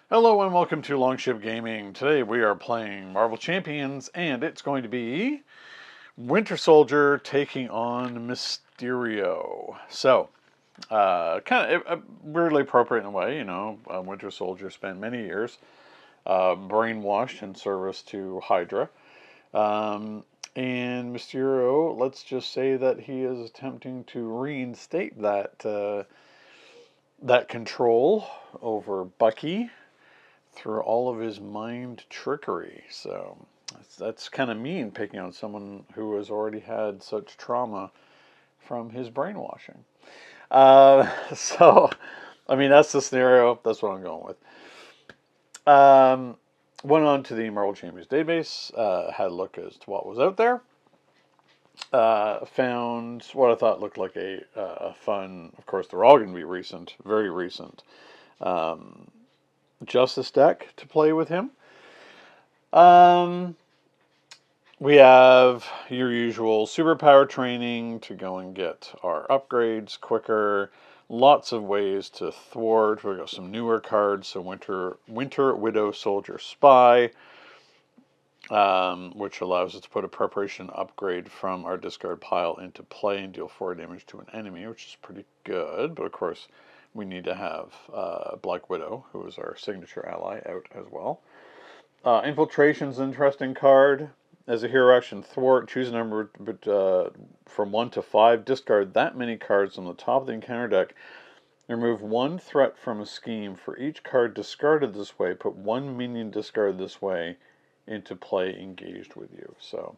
Hello and welcome to Longship Gaming. Today we are playing Marvel Champions and it's going to be Winter Soldier taking on Mysterio. So, kind of weirdly appropriate in a way, Winter Soldier spent many years brainwashed in service to Hydra. Um, and Mysterio, let's just say that he is attempting to reinstate that control over Bucky through all of his mind trickery. So that's kind of mean, picking on someone who has already had such trauma from his brainwashing. So, I mean, that's the scenario. That's what I'm going with. Went on to the Marvel Champions database, had a look as to what was out there. Found what I thought looked like a fun, of course, they're all going to be recent, very recent, Justice deck to play with him. We have your usual superpower training to go and get our upgrades quicker. Lots of ways to thwart. We've got some newer cards. So Winter Widow Soldier Spy, which allows us to put a preparation upgrade from our discard pile into play and deal 4 damage to an enemy, which is pretty good. But of course, we need to have Black Widow, who is our signature ally, out as well. Infiltration's an interesting card. As a hero action, thwart, choose a number from 1 to 5, discard that many cards on the top of the encounter deck, remove 1 threat from a scheme. For each card discarded this way, put 1 minion discarded this way into play engaged with you. So,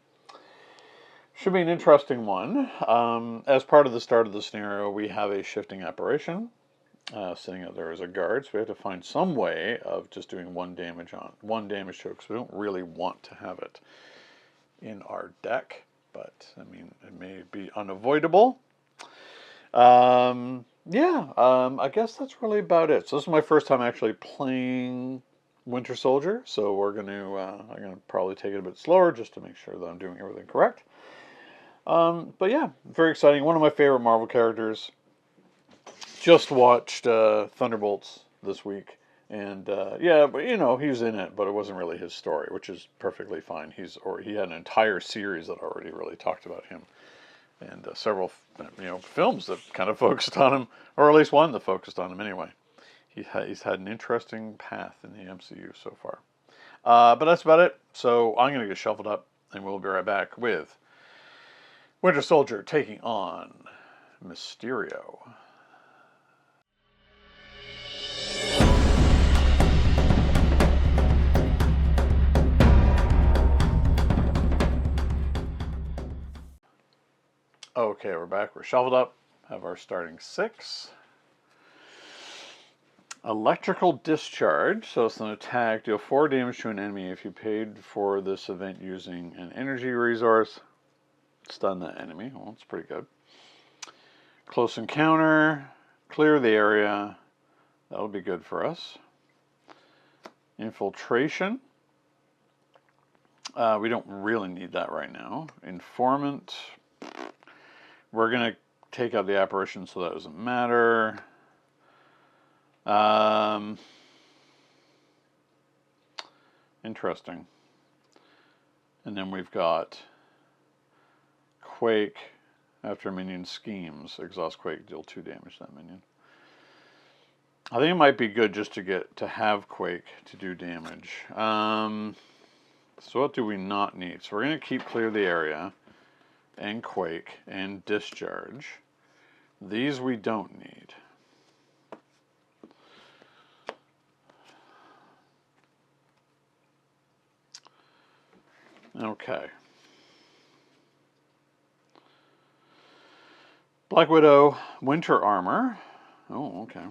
should be an interesting one. As part of the start of the scenario, we have a shifting apparition sitting out there as a guard, so we have to find some way of just doing 1 damage to it, because we don't really want to have it in our deck, but I mean, it may be unavoidable. I guess that's really about it. So this is my first time actually playing Winter Soldier, so I'm gonna probably take it a bit slower just to make sure that I'm doing everything correct. But yeah, very exciting. One of my favorite Marvel characters. Just watched Thunderbolts this week. And but he was in it, but it wasn't really his story, which is perfectly fine. He had an entire series that already really talked about him, and several films that kind of focused on him, or at least one that focused on him anyway. He's had an interesting path in the MCU so far. But that's about it. So I'm going to get shuffled up, and we'll be right back with Winter Soldier taking on Mysterio. Okay, we're back. We're shuffled up. Have our starting 6. Electrical Discharge. So it's an attack. Deal 4 damage to an enemy if you paid for this event using an energy resource. Stun that enemy. Well, that's pretty good. Close Encounter. Clear the area. That'll be good for us. Infiltration. We don't really need that right now. Informant. We're going to take out the apparition, so that doesn't matter. Interesting. And then we've got Quake. After minion schemes, exhaust Quake, deal 2 damage to that minion. I think it might be good just to have Quake to do damage. So what do we not need? So we're going to keep clear the area, and Quake, and Discharge. These we don't need. Okay. Black Widow, Winter Armor. Oh, okay.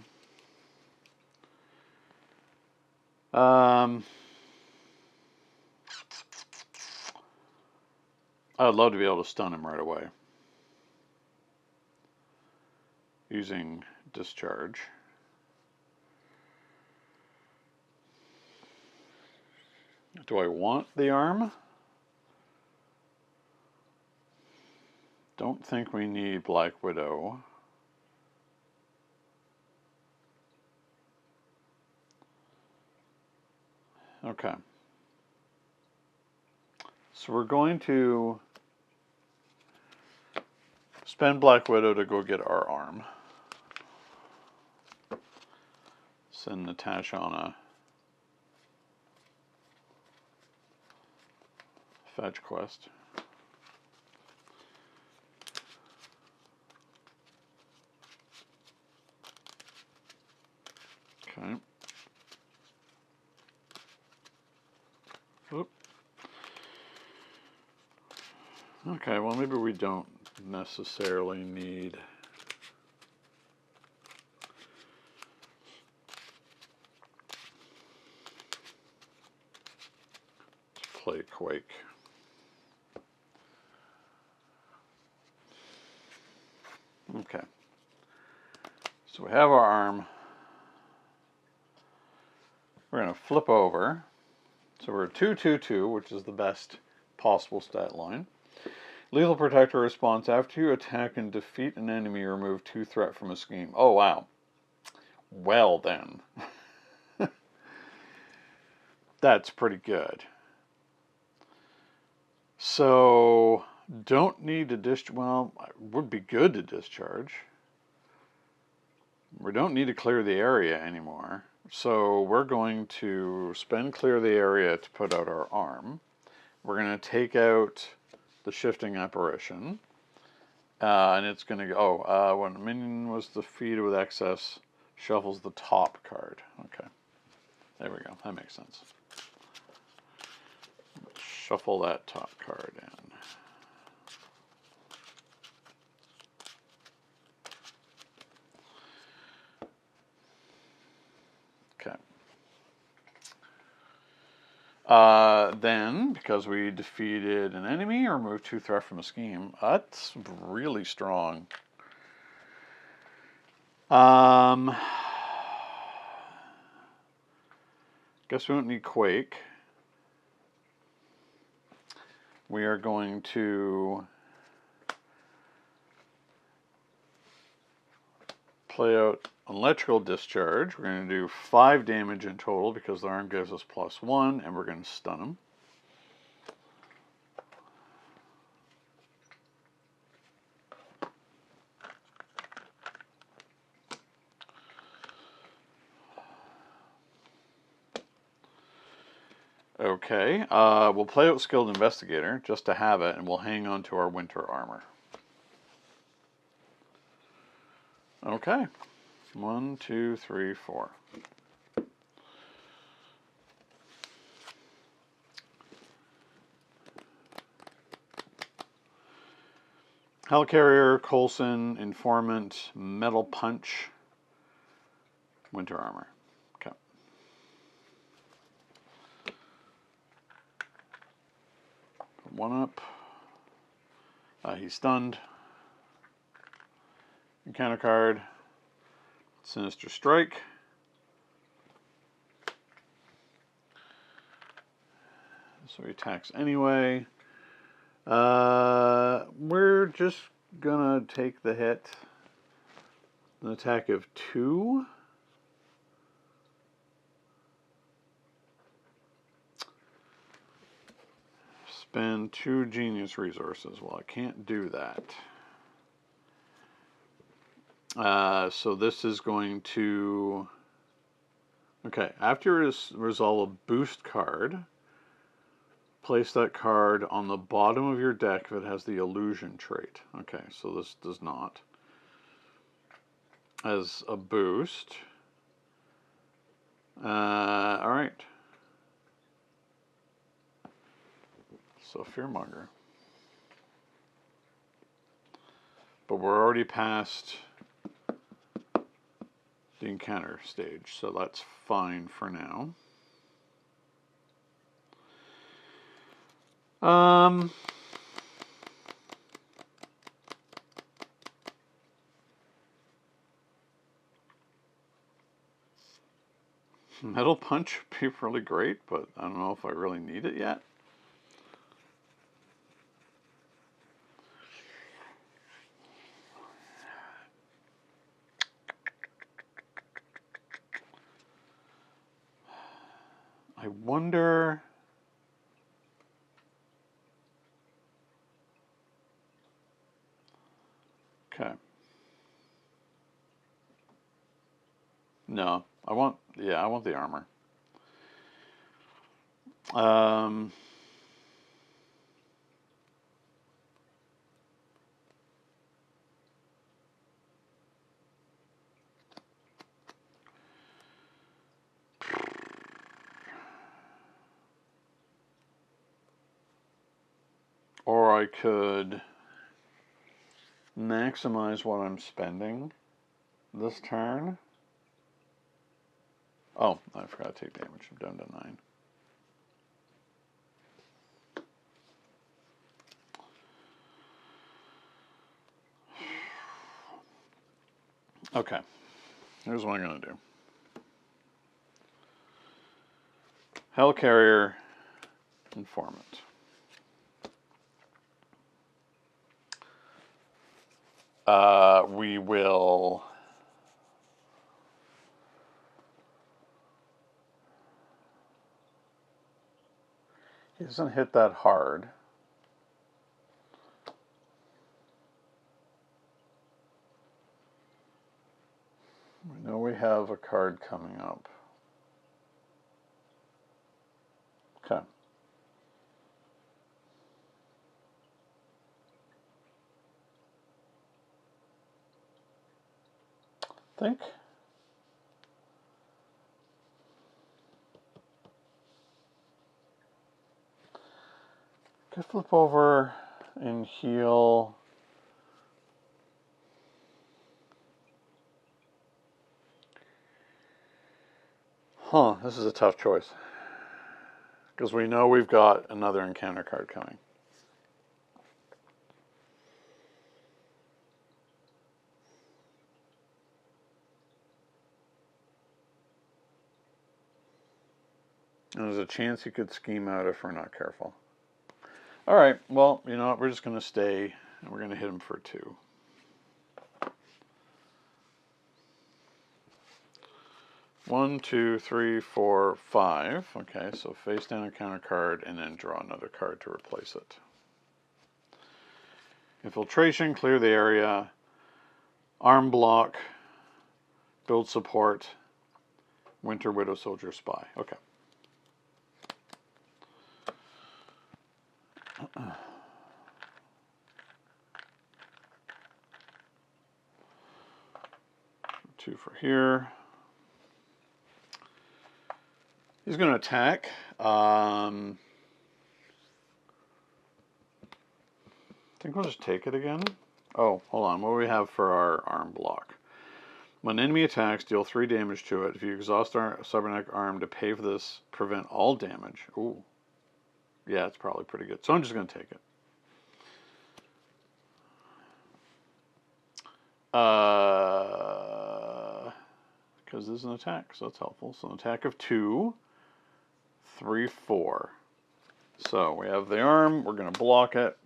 I'd love to be able to stun him right away using Discharge. Do I want the arm? Don't think we need Black Widow. Okay. So we're going to spend Black Widow to go get our arm. Send Natasha on a fetch quest. Okay. Oop. Okay, well maybe we don't necessarily need to play Quake. Okay. So we have our arm. We're going to flip over. So we're 2-2-2, which is the best possible stat line. Lethal Protector response: after you attack and defeat an enemy, remove 2 threat from a scheme. Oh, wow. Well, then. That's pretty good. So, don't need to discharge. Well, it would be good to discharge. We don't need to clear the area anymore. So, we're going to spend clear the area to put out our arm. We're going to take out the shifting apparition. And it's going to go, when a minion was defeated with excess, shuffles the top card. Okay. There we go. That makes sense. Shuffle that top card in. Okay. Then, because we defeated an enemy, remove 2 threat from a scheme. That's really strong. Guess we don't need Quake. We are going to play out electrical discharge. We're going to do 5 damage in total because the arm gives us +1, and we're going to stun him. Okay, we'll play out Skilled Investigator just to have it, and we'll hang on to our winter armor. Okay, 1, 2, 3, 4. Helicarrier, Coulson, Informant, Metal Punch, winter armor. Okay. Put 1 up. He's stunned. Encounter card. Sinister Strike. So he attacks anyway. We're just gonna take the hit. An attack of 2. Spend 2 genius resources. Well, I can't do that. So this is going to... Okay, after you resolve a boost card, place that card on the bottom of your deck if it has the illusion trait. Okay, so this does not. As a boost. Alright. So Fearmonger. But we're already past the encounter stage, so that's fine for now. Metal Punch would be really great, but I don't know if I really need it yet. I wonder... Okay. No, I want the armor. Or I could maximize what I'm spending this turn. Oh, I forgot to take damage. I'm down to 9. Okay, here's what I'm going to do. Hellcarrier, Informant. We will... He doesn't hit that hard. We know we have a card coming up. Okay. Think. Could flip over and heal. Huh, this is a tough choice. Because we know we've got another encounter card coming. And there's a chance he could scheme out if we're not careful. Alright, well, you know what, we're just going to stay, and we're going to hit him for 2. One, 2, 3, 4, 5. Okay, so face down a counter card and then draw another card to replace it. Infiltration, clear the area. Arm block, build support. Winter Widow Soldier Spy. Okay. Two for here. He's going to attack. I think we'll just take it again. Oh, hold on. What do we have for our arm block? When enemy attacks, deal 3 damage to it. If you exhaust our cybernetic arm to pay for this, prevent all damage. Ooh. Yeah, it's probably pretty good. So I'm just going to take it. Because this is an attack, so that's helpful. So an attack of 2, 3, 4. So we have the arm. We're going to block it.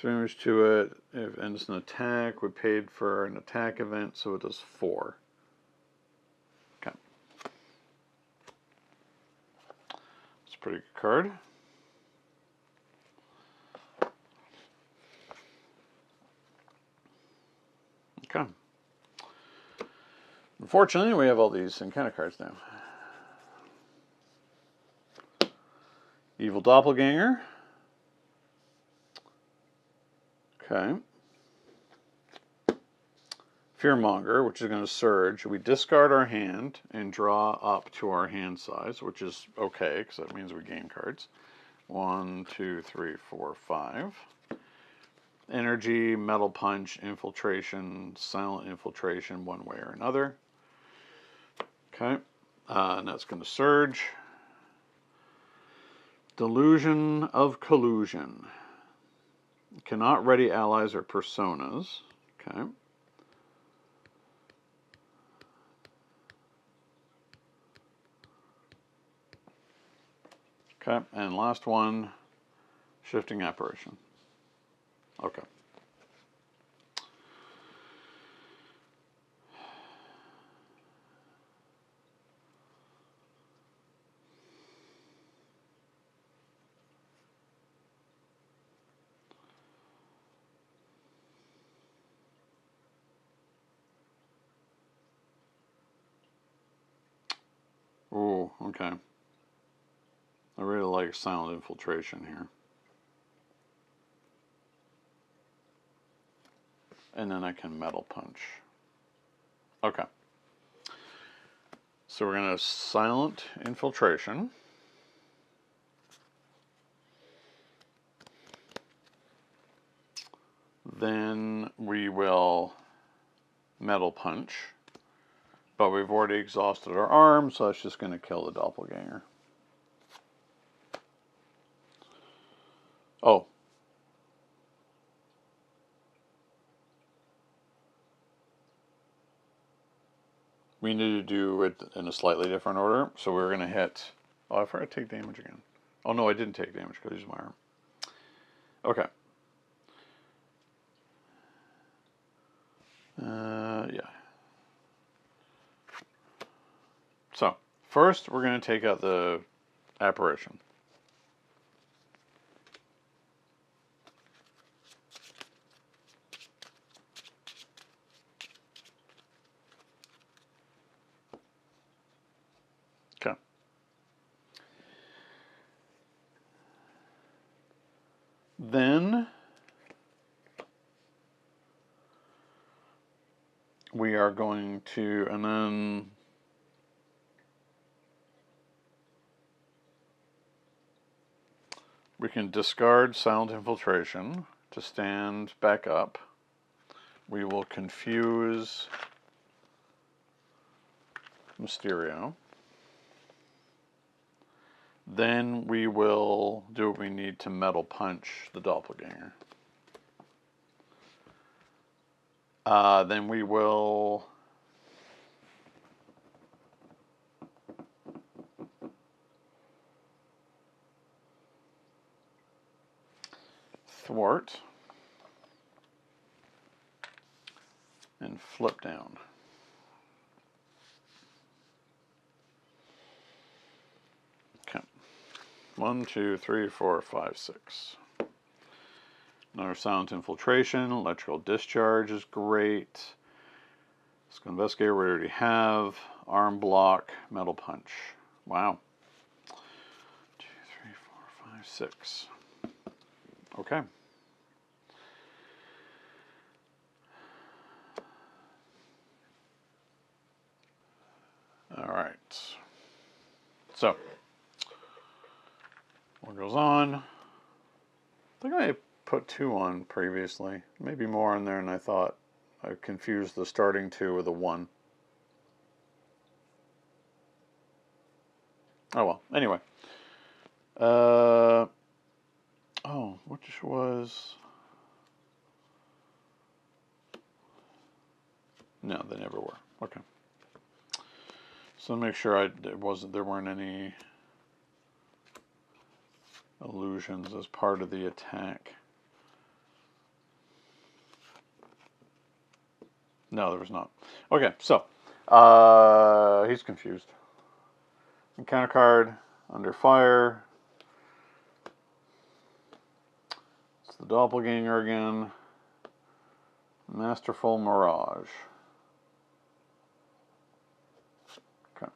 Damage to it. And it's an attack. We paid for an attack event, so it does 4. Okay. It's a pretty good card. Okay. Unfortunately, we have all these encounter cards now. Evil Doppelganger. Okay. Fearmonger, which is going to surge. We discard our hand and draw up to our hand size, which is okay, because that means we gain cards. 1, 2, 3, 4, 5. Energy, Metal Punch, Infiltration, Silent Infiltration, one way or another. Okay. And that's going to surge. Delusion of Collusion. Cannot ready allies or personas. Okay. Okay, and last one, Shifting Apparition. Okay. Ooh, okay. I really like silent infiltration here. And then I can metal punch. Okay. So we're going to silent infiltration. Then we will metal punch. But we've already exhausted our arm, so that's just going to kill the doppelganger. Oh. We need to do it in a slightly different order. So we're going to hit... Oh, I forgot to take damage again. Oh, no, I didn't take damage because I used my arm. Okay. Yeah. So, first we're going to take out the apparition. Okay. Then we are going to, and then we can discard silent infiltration to stand back up. We will confuse Mysterio. Then we will do what we need to metal punch the doppelganger. Then we will thwart and flip down. Okay. 1, 2, 3, 4, 5, 6. Another silent infiltration. Electrical discharge is great. Let's investigate what we already have. Arm block, metal punch. Wow. 2, 3, 4, 5, 6. Okay. All right. So, what goes on? I think I put 2 on previously. Maybe more in there than I thought. I confused the starting 2 with a 1. Oh well. Anyway. Oh, which was... No, they never were. Okay. So make sure there weren't any illusions as part of the attack. No, there was not. Okay, so he's confused. Encounter card under fire. It's the doppelganger again. Masterful Mirage. Okay.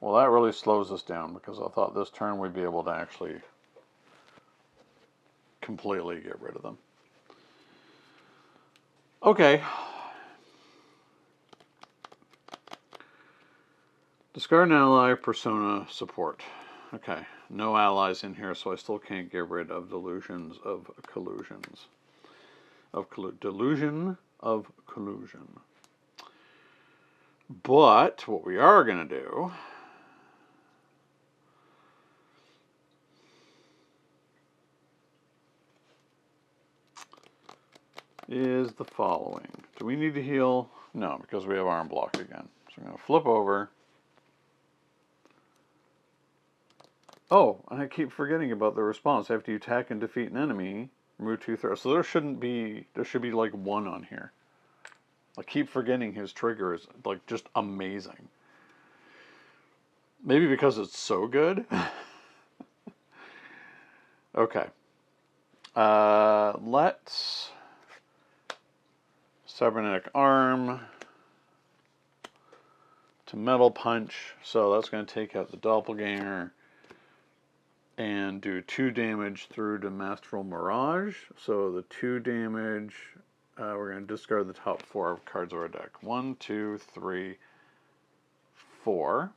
Well, that really slows us down because I thought this turn we'd be able to actually completely get rid of them. Okay. Discard an ally, persona, support. Okay, no allies in here, so I still can't get rid of delusions of collusions. Delusion of collusion. But what we are going to do is the following. Do we need to heal? No, because we have arm block again. So I'm going to flip over. Oh, and I keep forgetting about the response. After you attack and defeat an enemy, remove 2 throws. So there should be like 1 on here. I keep forgetting his trigger is like just amazing. Maybe because it's so good. Okay. Let's cybernetic arm to Metal Punch, so that's going to take out the Doppelganger and do 2 damage through to Masterful Mirage. So the 2 damage, we're going to discard the top 4 cards of our deck. 1, 2, 3, 4.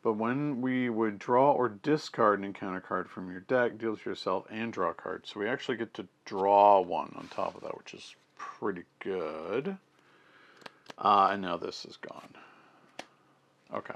But when we would draw or discard an encounter card from your deck, deal to yourself and draw a card. So we actually get to draw 1 on top of that, which is pretty good. And now this is gone. Okay.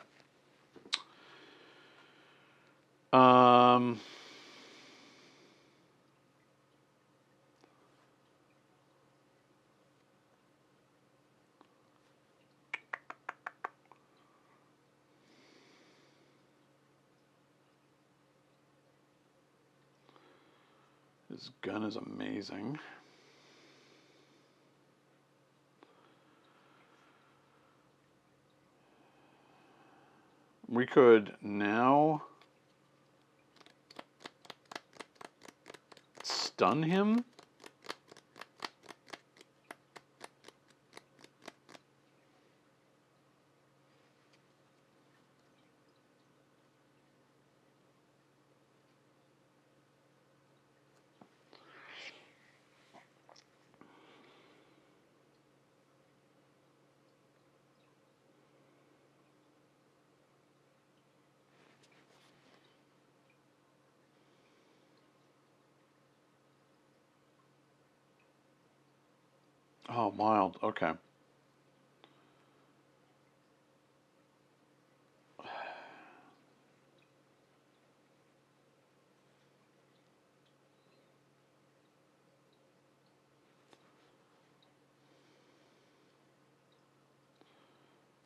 His gun is amazing. We could now stun him. Oh, mild. Okay.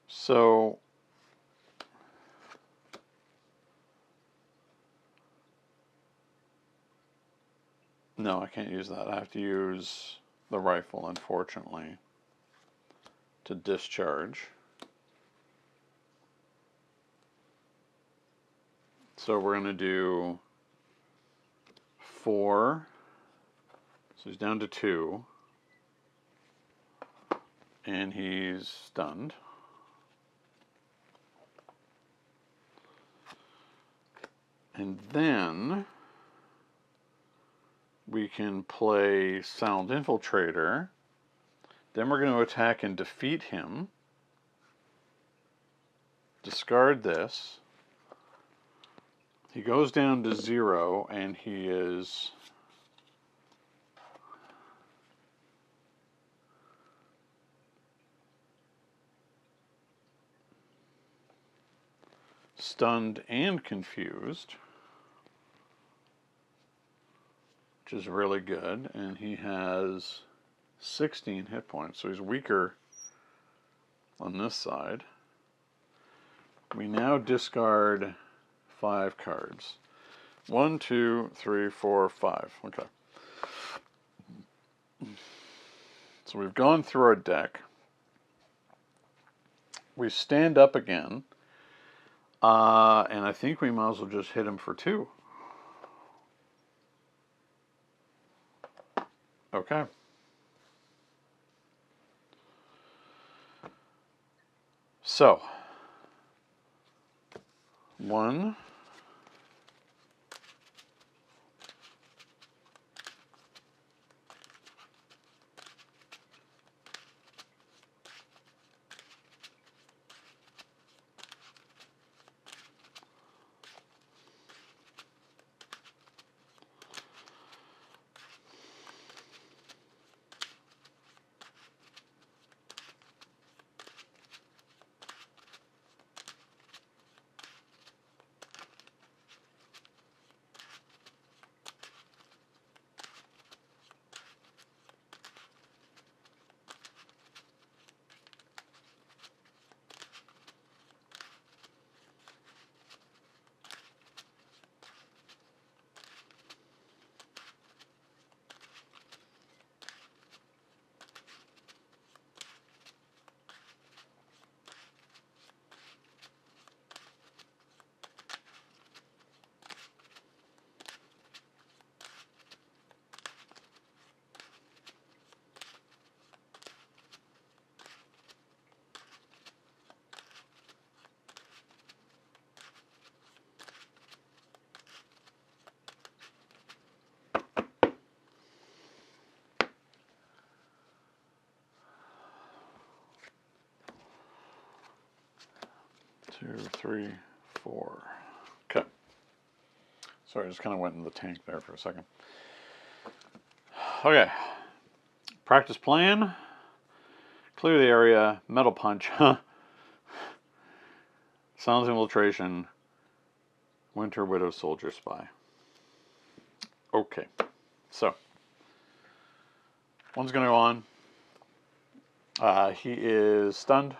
So no, I can't use that. I have to use the rifle, unfortunately, to discharge. So we're going to do 4. So he's down to 2. And he's stunned. And then we can play Sound Infiltrator. Then we're going to attack and defeat him. Discard this. He goes down to 0, and he is stunned and confused, which is really good. And he has 16 hit points, so he's weaker on this side. We now discard 5 cards. 1, 2, 3, 4, 5. Okay. So we've gone through our deck. We stand up again. And I think we might as well just hit him for 2. Okay. So 1, 2, 3, 4. Okay. Sorry, I just kind of went in the tank there for a second. Okay. Practice plan. Clear the area. Metal punch. Silence infiltration. Winter Widow Soldier Spy. Okay. So. One's going to go on. He is stunned.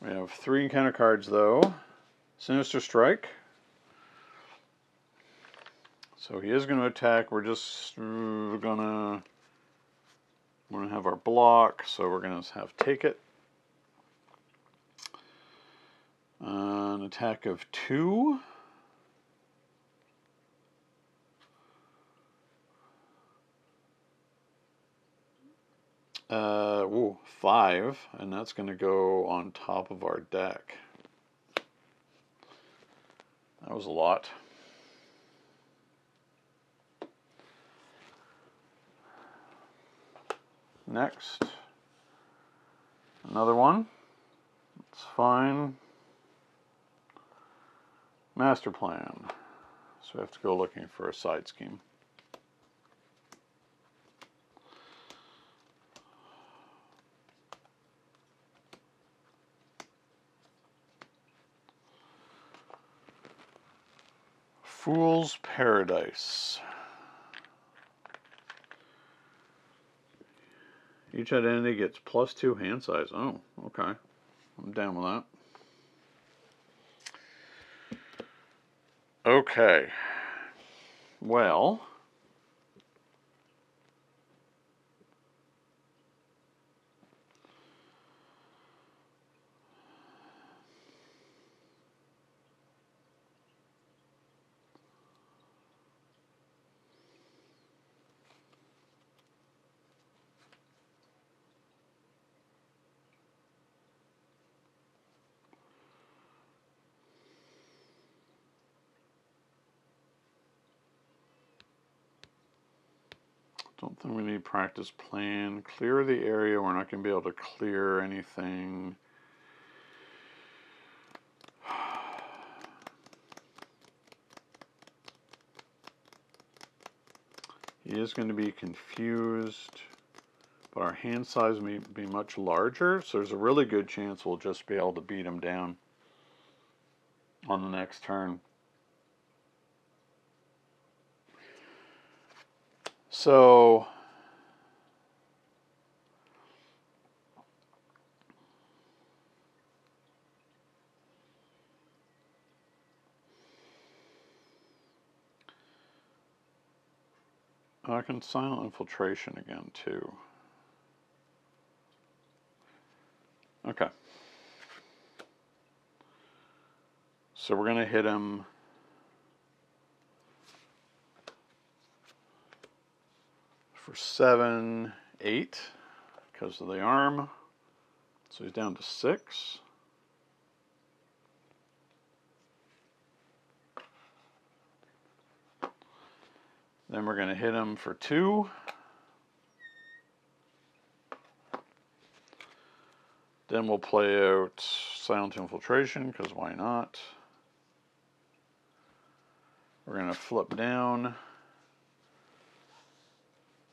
We have 3 encounter cards, though. Sinister Strike. So he is going to attack. We're just gonna have our block, so we're going to have take it. An attack of 2. Ooh, 5, and that's going to go on top of our deck. That was a lot. Next, another one. It's fine. Master plan. So we have to go looking for a side scheme. Fool's Paradise. Each identity gets +2 hand size. Oh, okay. I'm down with that. Okay. Well. Don't think we need practice plan. Clear the area. We're not going to be able to clear anything. He is going to be confused, but our hand size may be much larger, so there's a really good chance we'll just be able to beat him down on the next turn. So I can silent infiltration again too. Okay. So we're going to hit him for 7, 8 because of the arm. So he's down to 6. Then we're going to hit him for 2. Then we'll play out silent infiltration because why not? We're going to flip down.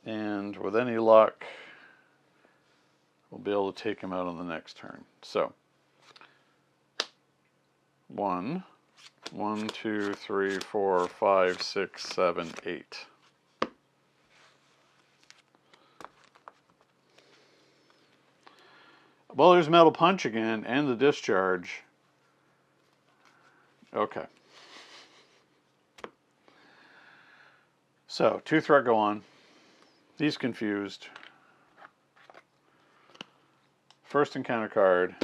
And with any luck, we'll be able to take him out on the next turn. So, 1, 2, 3, 4, 5, 6, 7, 8. Well, there's Metal Punch again, and the discharge. Okay. So, 2 threat go on. He's confused. First encounter card.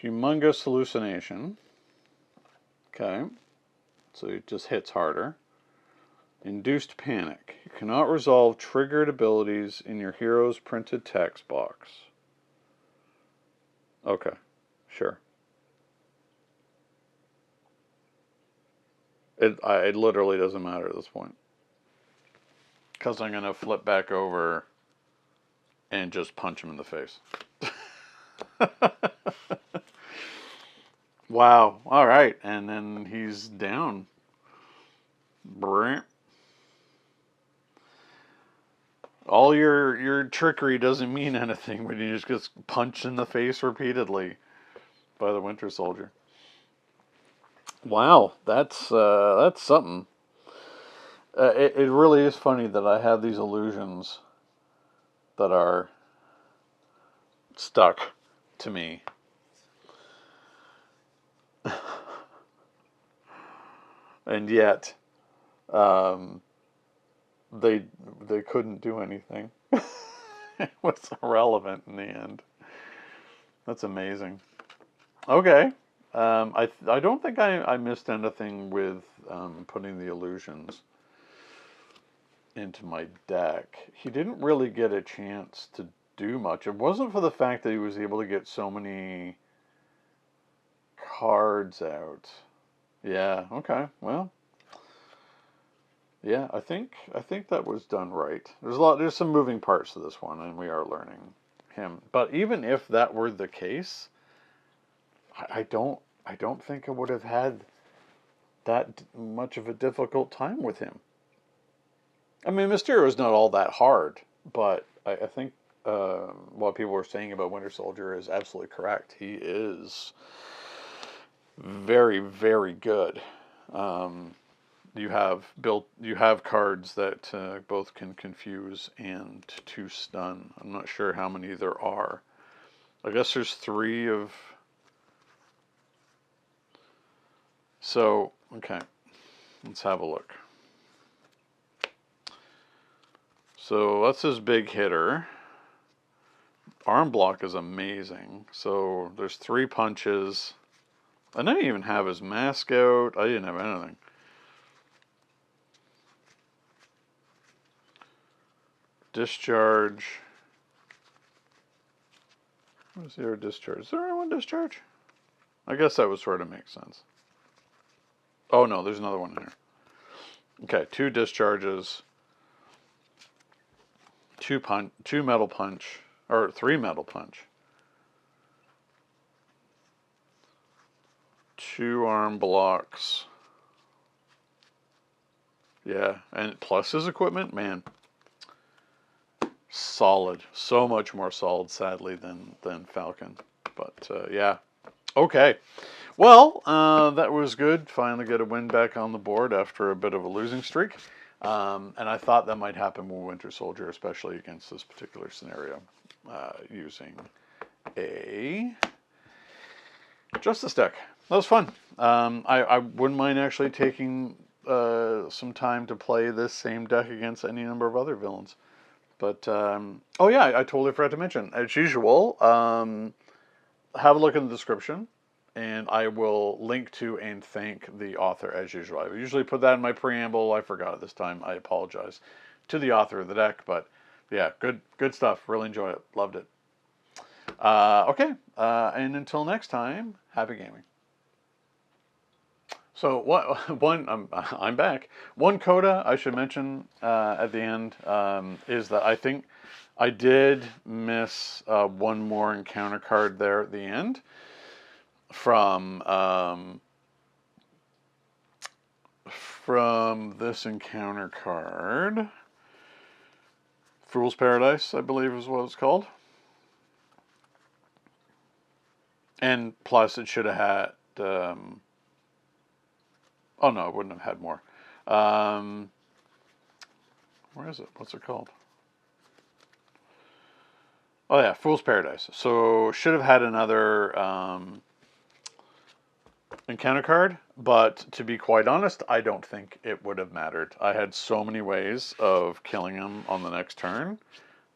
Humongous Hallucination. Okay. So it just hits harder. Induced Panic. You cannot resolve triggered abilities in your hero's printed text box. Okay. Sure. It literally doesn't matter at this point. Because I'm going to flip back over and just punch him in the face. Wow. All right. And then he's down. Brr. All your trickery doesn't mean anything when you just get punched in the face repeatedly by the Winter Soldier. Wow, that's something. It really is funny that I have these illusions that are stuck to me. And yet, um, they they couldn't do anything. It was irrelevant in the end. That's amazing. Okay. I don't think I missed anything with putting the illusions into my deck. He didn't really get a chance to do much. It wasn't for the fact that he was able to get so many cards out. Yeah, okay. Well, yeah, I think that was done right. There's some moving parts to this one, and we are learning him. But even if that were the case, I don't think I would have had that much of a difficult time with him. I mean, Mysterio is not all that hard, but I think what people were saying about Winter Soldier is absolutely correct. He is very, very good. Um, you have cards that both can confuse and to stun. I'm not sure how many there are. I guess there's 3 of. So okay, let's have a look. So that's his big hitter. Arm block is amazing. So there's 3 punches. I didn't even have his mask out. I didn't have anything. Discharge. Where's the other discharge? Is there only one discharge? I guess that would sort of make sense. Oh no, there's another one in here. Okay, 2 discharges. 2 metal punch. Or 3 metal punch. 2 arm blocks. Yeah, and plus his equipment, man. Solid. So much more solid, sadly, than Falcon. But yeah. Okay. Well, that was good. Finally get a win back on the board after a bit of a losing streak. And I thought that might happen with Winter Soldier, especially against this particular scenario, using a Justice deck. That was fun. I wouldn't mind actually taking some time to play this same deck against any number of other villains. But, oh yeah, I totally forgot to mention, as usual, have a look in the description, and I will link to and thank the author as usual. I usually put that in my preamble. I forgot it this time. I apologize to the author of the deck, but yeah, good stuff. Really enjoy it. Loved it. Okay, and until next time, happy gaming. So I'm back. One coda I should mention at the end is that I think I did miss one more encounter card there at the end from this encounter card. Fool's Paradise, I believe is what it's called. And plus it should have had oh no, it wouldn't have had more. Where is it? What's it called? Oh yeah, Fool's Paradise. So should have had another encounter card, but to be quite honest, I don't think it would have mattered. I had so many ways of killing him on the next turn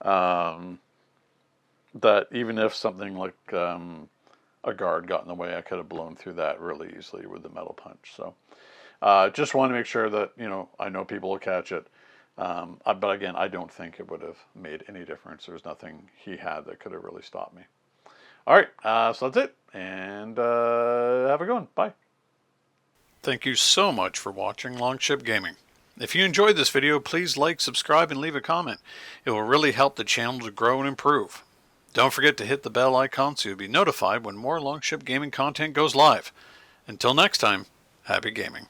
that even if something like a guard got in the way, I could have blown through that really easily with the metal punch. So just want to make sure that, I know people will catch it. But again, I don't think it would have made any difference. There was nothing he had that could have really stopped me. All right, so that's it, and have a good one. Bye. Thank you so much for watching Longship Gaming. If you enjoyed this video, please like, subscribe, and leave a comment. It will really help the channel to grow and improve. Don't forget to hit the bell icon so you'll be notified when more Longship gaming content goes live. Until next time, happy gaming.